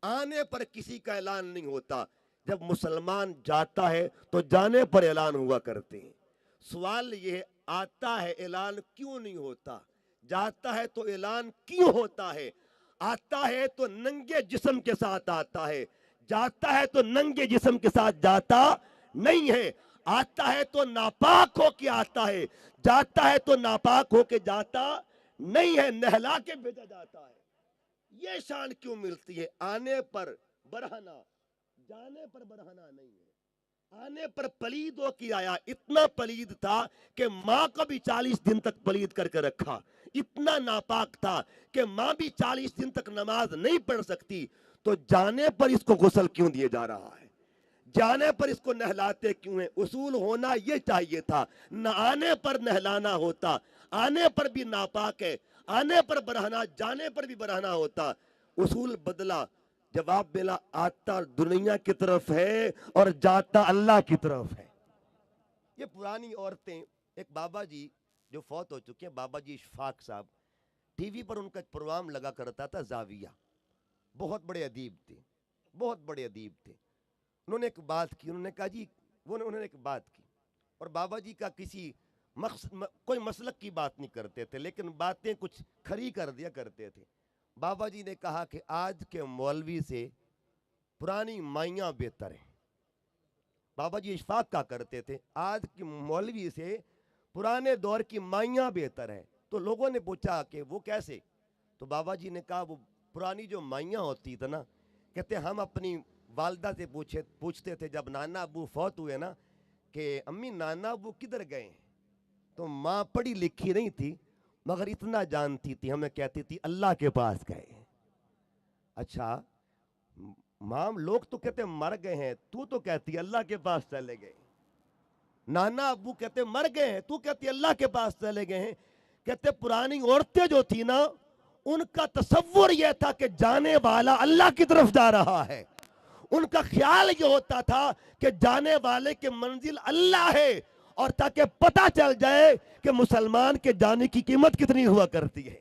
आने पर किसी का ऐलान नहीं होता। जब मुसलमान जाता है तो जाने पर ऐलान हुआ करते हैं। सवाल ये है, आता है ऐलान क्यों नहीं होता? जाता है तो ऐलान क्यों होता है? आता है तो नंगे जिस्म के साथ आता है, जाता है तो नंगे जिस्म के साथ जाता नहीं है। आता है तो नापाक होके आता है, जाता है तो नापाक होके जाता नहीं है, नहला के भेजा जाता है। ये शान क्यों मिलती है? आने पर बरहना, जाने पर बरहना नहीं है। आने पर पलीद हो के आया, इतना पलीद था कि माँ को भी 40 दिन तक पलीद करके रखा। इतना नापाक था कि माँ भी 40 दिन तक नमाज नहीं पढ़ सकती। तो जाने पर इसको गुस्ल क्यों दिया जा रहा है? जाने पर इसको नहलाते क्यों हैं? उसूल होना ये चाहिए था, न आने पर नहलाना होता। आने पर भी नापाक है, आने पर बरहना, जाने पर भी बरहना होता। उसूल बदला, जवाब मिला आता दुनिया की तरफ है और जाता अल्लाह की तरफ है। ये पुरानी औरतें, एक बाबा जी जो फौत हो चुके हैं, बाबा जी इशफाक साहब, टीवी पर उनका प्रोग्राम लगा करता था जाविया। बहुत बड़े अदीब थे, बहुत बड़े अदीब थे। उन्होंने एक बात की, उन्होंने कहा जी, उन्होंने एक बात की, और बाबा जी का किसी कोई मसलक की बात नहीं करते थे, लेकिन बातें कुछ खरी कर दिया करते थे। बाबा जी ने कहा कि आज के मौलवी से पुरानी माइयाँ बेहतर हैं। बाबा जी इशफाक का करते थे, आज की मौलवी से पुराने दौर की माइयाँ बेहतर है। तो लोगों ने पूछा कि वो कैसे? तो बाबा जी ने कहा वो पुरानी जो माइयाँ होती थी ना, कहते हम अपनी वालदा से पूछते थे जब नाना अबू फौत हुए ना, कि अम्मी नाना अबू किधर गए? तो माँ पढ़ी लिखी नहीं थी मगर इतना जानती थी, हमें कहती थी अल्लाह के पास गए। अच्छा माँ, लोग तो कहते मर गए हैं, तू तो कहती अल्लाह के पास चले गए। नाना अबू कहते मर गए हैं, तू कहती अल्लाह के पास चले गए हैं। कहते पुरानी औरतें जो थी ना, उनका तसव्वुर यह था कि जाने वाला अल्लाह की तरफ जा रहा है। उनका ख्याल ये होता था कि जाने वाले की मंजिल अल्लाह है, और ताकि पता चल जाए कि मुसलमान के जाने की कीमत कितनी हुआ करती है।